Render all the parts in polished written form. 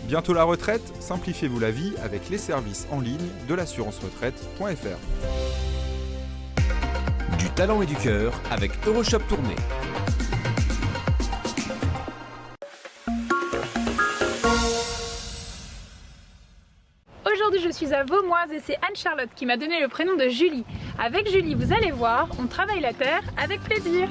Bientôt la retraite, simplifiez-vous la vie avec les services en ligne de l'assurance-retraite.fr. Du talent et du cœur avec Euroshop Tournée. Aujourd'hui, je suis à Vaumoise et c'est Anne-Charlotte qui m'a donné le prénom de Julie. Avec Julie, vous allez voir, on travaille la terre avec plaisir.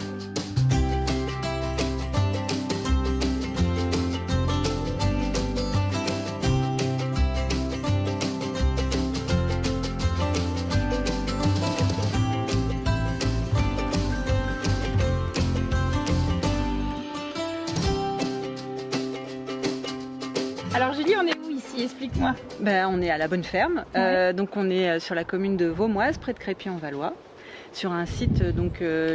Alors Julie, on est où ici? Explique-moi. On est à la Bonne Ferme, donc on est sur la commune de Vaumoise, près de Crépy-en-Valois, sur un site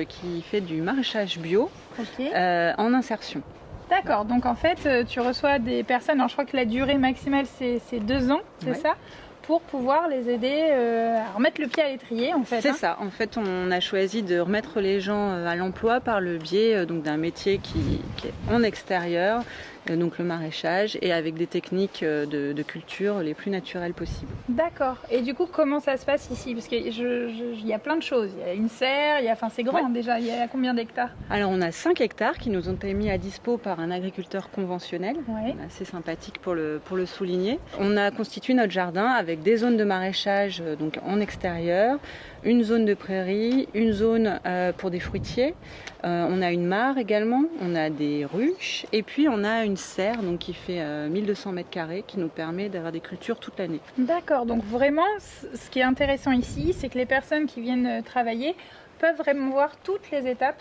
qui fait du maraîchage bio en insertion. D'accord, donc en fait tu reçois des personnes, alors je crois que la durée maximale c'est 2 ans, c'est ça? Pour pouvoir les aider à remettre le pied à l'étrier en fait. C'est ça, en fait on a choisi de remettre les gens à l'emploi par le biais d'un métier qui est en extérieur, donc le maraîchage, et avec des techniques de culture les plus naturelles possibles. D'accord, et du coup comment ça se passe ici? Parce qu'il y a plein de choses, il y a une serre, c'est grand déjà, il y a combien d'hectares? Alors on a 5 hectares qui nous ont été mis à dispo par un agriculteur conventionnel, assez sympathique pour le souligner. On a constitué notre jardin avec des zones de maraîchage donc en extérieur, une zone de prairie, une zone pour des fruitiers, on a une mare également, on a des ruches et puis on a une serre donc, qui fait 1200 m² qui nous permet d'avoir des cultures toute l'année. D'accord, donc vraiment ce qui est intéressant ici c'est que les personnes qui viennent travailler peuvent vraiment voir toutes les étapes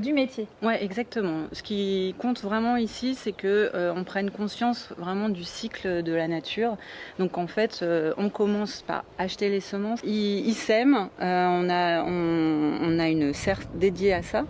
du métier. Oui, exactement. Ce qui compte vraiment ici, c'est que on prenne conscience vraiment du cycle de la nature. Donc en fait, on commence par acheter les semences, ils sèment, on a une serre dédiée à ça,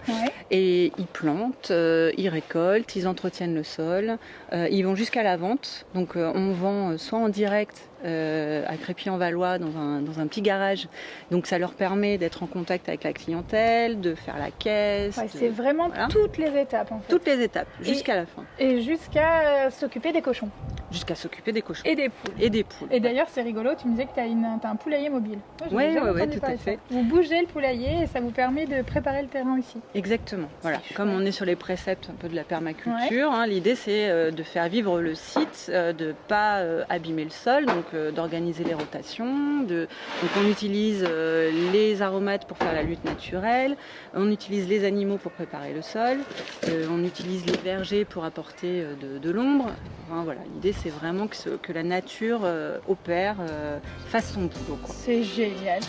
et ils plantent, ils récoltent, ils entretiennent le sol, ils vont jusqu'à la vente. Donc on vend soit en direct à Crépy-en-Valois dans un petit garage, donc ça leur permet d'être en contact avec la clientèle, de faire la caisse. C'est vraiment toutes les étapes en fait. Toutes les étapes, jusqu'à la fin. Et jusqu'à s'occuper des cochons. Jusqu'à s'occuper des cochons. Et des poules. Et des poules. Et d'ailleurs c'est rigolo, tu me disais que tu as un poulailler mobile. Oui, tout à fait. Vous bougez le poulailler et ça vous permet de préparer le terrain aussi. Exactement, voilà. Comme on est sur les préceptes un peu de la permaculture, l'idée c'est de faire vivre le site, de ne pas abîmer le sol, donc d'organiser les rotations. Donc on utilise les aromates pour faire la lutte naturelle, on utilise les animaux pour préparer le sol, on utilise les vergers pour apporter de l'ombre. Enfin, voilà, l'idée c'est vraiment que la nature opère, fasse son boulot. C'est génial.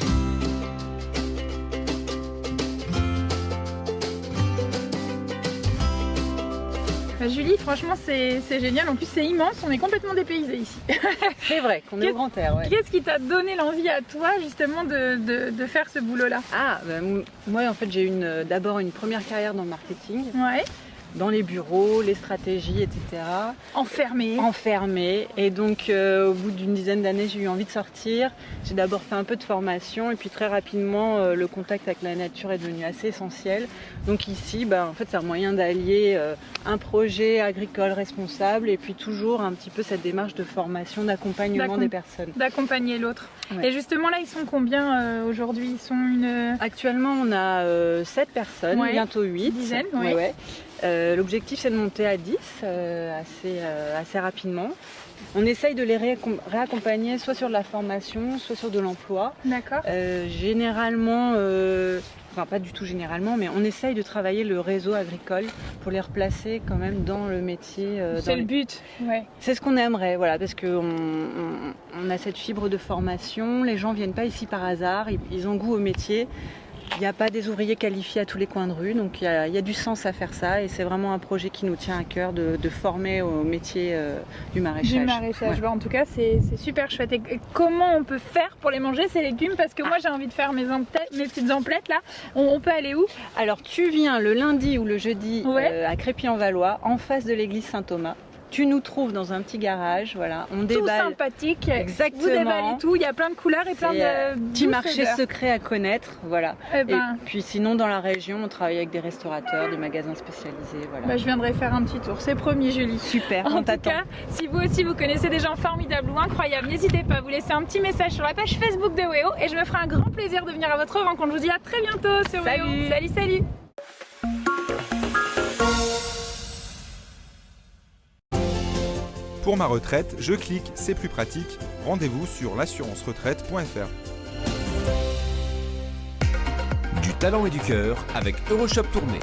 Julie, franchement c'est génial, en plus c'est immense, on est complètement dépaysés ici. C'est vrai qu'on est au grand air. Qu'est-ce qui t'a donné l'envie à toi justement de faire ce boulot-là? Moi en fait j'ai d'abord une première carrière dans le marketing. Dans les bureaux, les stratégies, etc. Enfermée. Et donc, au bout d'une dizaine d'années, j'ai eu envie de sortir. J'ai d'abord fait un peu de formation et puis très rapidement, le contact avec la nature est devenu assez essentiel. Donc ici, en fait, c'est un moyen d'allier un projet agricole responsable et puis toujours un petit peu cette démarche de formation, d'accompagnement des personnes. D'accompagner l'autre. Et justement, là, ils sont combien aujourd'hui? Ils sont Actuellement, on a 7 personnes, bientôt 8. Une dizaine, L'objectif c'est de monter à 10 assez rapidement. On essaye de les réaccompagner soit sur de la formation, soit sur de l'emploi. D'accord. Généralement, pas du tout généralement, mais on essaye de travailler le réseau agricole pour les replacer quand même dans le métier. C'est le but. C'est ce qu'on aimerait, parce qu'on a cette fibre de formation. Les gens viennent pas ici par hasard, ils ont goût au métier. Il n'y a pas des ouvriers qualifiés à tous les coins de rue, donc il y a du sens à faire ça et c'est vraiment un projet qui nous tient à cœur de former au métier du maraîchage. En tout cas, c'est super chouette. Et comment on peut faire pour les manger ces légumes? Parce que moi j'ai envie de faire mes petites emplettes là. On peut aller où? Alors tu viens le lundi ou le jeudi à Crépy-en-Valois, en face de l'église Saint-Thomas. tu nous trouves dans un petit garage, voilà, on Tout déballe. sympathique. Exactement. Vous déballez tout. Il y a plein de couleurs et plein de petit douces marché odeurs. secret à connaître, voilà. Eh Et ben, puis sinon dans la région, on travaille avec des restaurateurs, des magasins spécialisés, voilà. je viendrai faire un petit tour. C'est promis, Julie. Super, En on tout t'attend. cas, si vous aussi vous connaissez des gens formidables ou incroyables, n'hésitez pas à vous laisser un petit message sur la page Facebook de WEO et je me ferai un grand plaisir de venir à votre rencontre. Je vous dis à très bientôt sur Salut. WEO. Salut, salut. Pour ma retraite, je clique, c'est plus pratique. Rendez-vous sur l'assurance-retraite.fr. Du talent et du cœur avec Euroshop Tournai.